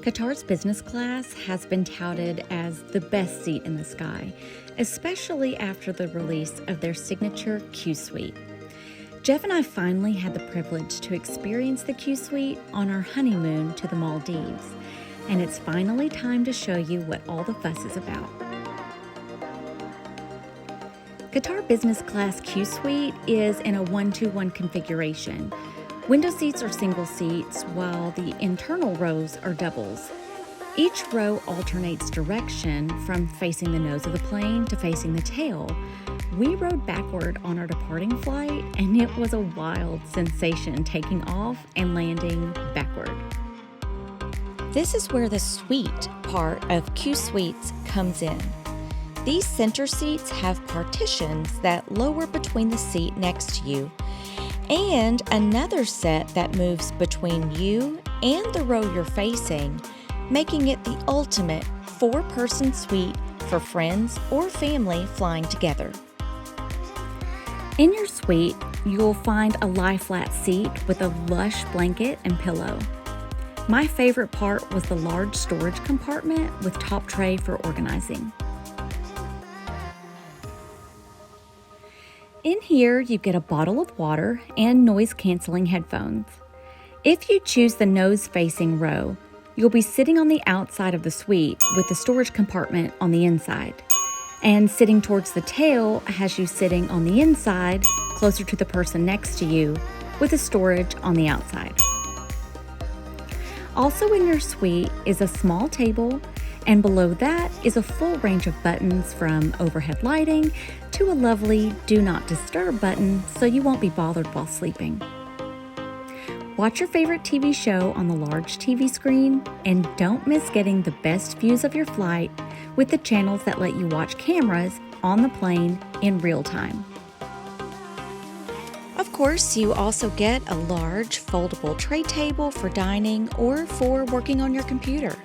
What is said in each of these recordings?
Qatar's business class has been touted as the best seat in the sky, especially after the release of their signature QSuite. Jeff and I finally had the privilege to experience the QSuite on our honeymoon to the Maldives, and it's finally time to show you what all the fuss is about. Qatar Business Class QSuite is in a 1-to-1 configuration. Window seats are single seats, while the internal rows are doubles. Each row alternates direction from facing the nose of the plane to facing the tail. We rode backward on our departing flight, and it was a wild sensation taking off and landing backward. This is where the suite part of QSuites comes in. These center seats have partitions that lower between the seat next to you, and another set that moves between you and the row you're facing, making it the ultimate 4-person suite for friends or family flying together. In your suite, you'll find a lie-flat seat with a lush blanket and pillow. My favorite part was the large storage compartment with top tray for organizing. In here, you get a bottle of water and noise-canceling headphones. If you choose the nose-facing row, you'll be sitting on the outside of the suite with the storage compartment on the inside. And sitting towards the tail has you sitting on the inside, closer to the person next to you, with the storage on the outside. Also in your suite is a small table, and below that is a full range of buttons from overhead lighting to a lovely Do Not Disturb button so you won't be bothered while sleeping. Watch your favorite TV show on the large TV screen, and don't miss getting the best views of your flight with the channels that let you watch cameras on the plane in real time. Of course, you also get a large foldable tray table for dining or for working on your computer.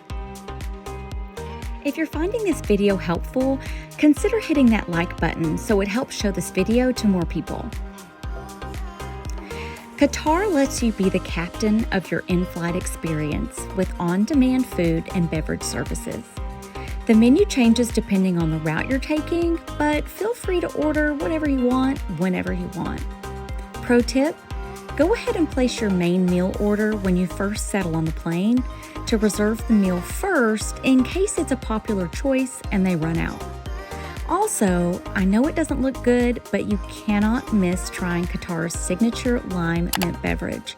If you're finding this video helpful, consider hitting that like button so it helps show this video to more people. Qatar lets you be the captain of your in-flight experience with on-demand food and beverage services. The menu changes depending on the route you're taking, but feel free to order whatever you want, whenever you want. Pro tip, go ahead and place your main meal order when you first settle on the plane to reserve the meal first in case it's a popular choice and they run out. Also, I know it doesn't look good, but you cannot miss trying Qatar's signature lime mint beverage.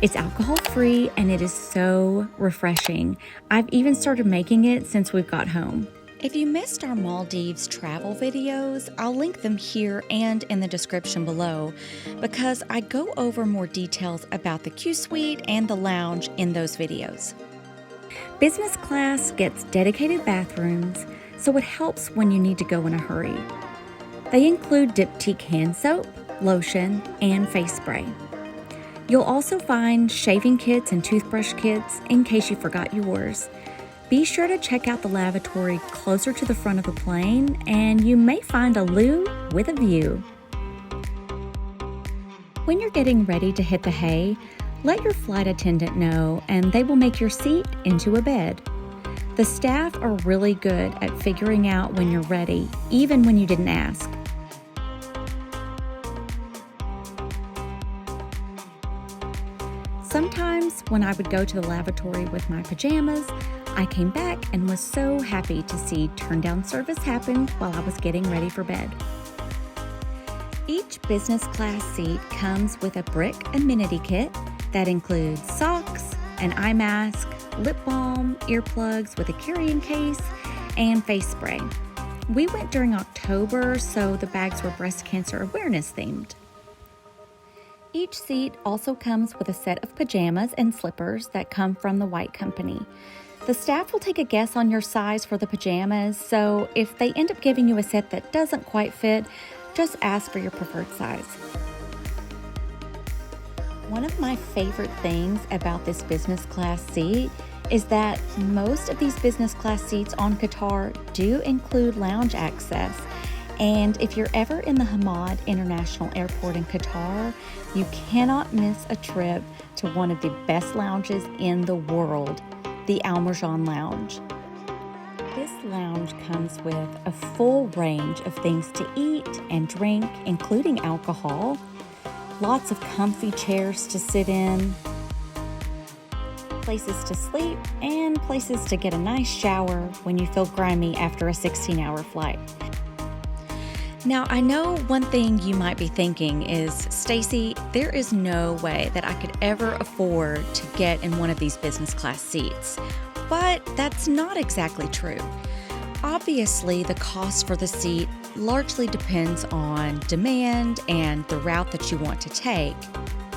It's alcohol-free and it is so refreshing. I've even started making it since we've got home. If you missed our Maldives travel videos, I'll link them here and in the description below because I go over more details about the QSuite and the lounge in those videos. Business class gets dedicated bathrooms, so it helps when you need to go in a hurry. They include Diptyque hand soap, lotion, and face spray. You'll also find shaving kits and toothbrush kits in case you forgot yours. Be sure to check out the lavatory closer to the front of the plane, and you may find a loo with a view. When you're getting ready to hit the hay, let your flight attendant know and they will make your seat into a bed. The staff are really good at figuring out when you're ready, even when you didn't ask. Sometimes when I would go to the lavatory with my pajamas, I came back and was so happy to see turn-down service happen while I was getting ready for bed. Each business class seat comes with a brick amenity kit that includes socks, an eye mask, lip balm, earplugs with a carrying case, and face spray. We went during October, so the bags were breast cancer awareness themed. Each seat also comes with a set of pajamas and slippers that come from the White Company. The staff will take a guess on your size for the pajamas, so if they end up giving you a set that doesn't quite fit, just ask for your preferred size. One of my favorite things about this business class seat is that most of these business class seats on Qatar do include lounge access. And if you're ever in the Hamad International Airport in Qatar, you cannot miss a trip to one of the best lounges in the world, the Al Marjan Lounge. This lounge comes with a full range of things to eat and drink, including alcohol, lots of comfy chairs to sit in, places to sleep, and places to get a nice shower when you feel grimy after a 16-hour flight. Now, I know one thing you might be thinking is, Stacy, there is no way that I could ever afford to get in one of these business class seats. But that's not exactly true. Obviously, the cost for the seat largely depends on demand and the route that you want to take.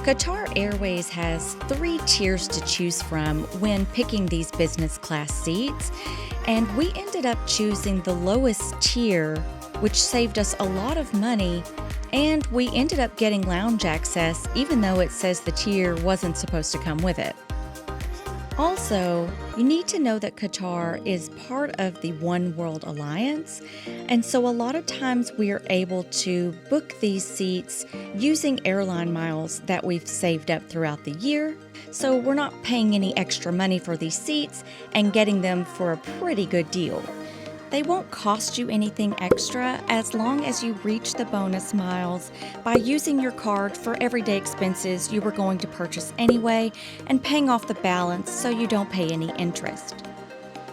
Qatar Airways has 3 tiers to choose from when picking these business class seats, and we ended up choosing the lowest tier, which saved us a lot of money, and we ended up getting lounge access even though it says the tier wasn't supposed to come with it. Also, you need to know that Qatar is part of the One World Alliance, and so a lot of times we are able to book these seats using airline miles that we've saved up throughout the year, so we're not paying any extra money for these seats and getting them for a pretty good deal. They won't cost you anything extra as long as you reach the bonus miles by using your card for everyday expenses you were going to purchase anyway and paying off the balance so you don't pay any interest.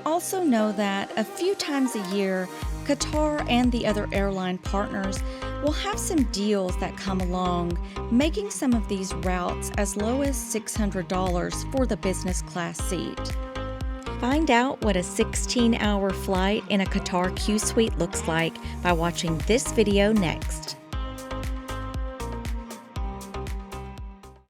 Also know that a few times a year, Qatar and the other airline partners will have some deals that come along, making some of these routes as low as $600 for the business class seat. Find out what a 16-hour flight in a Qatar Qsuite looks like by watching this video next.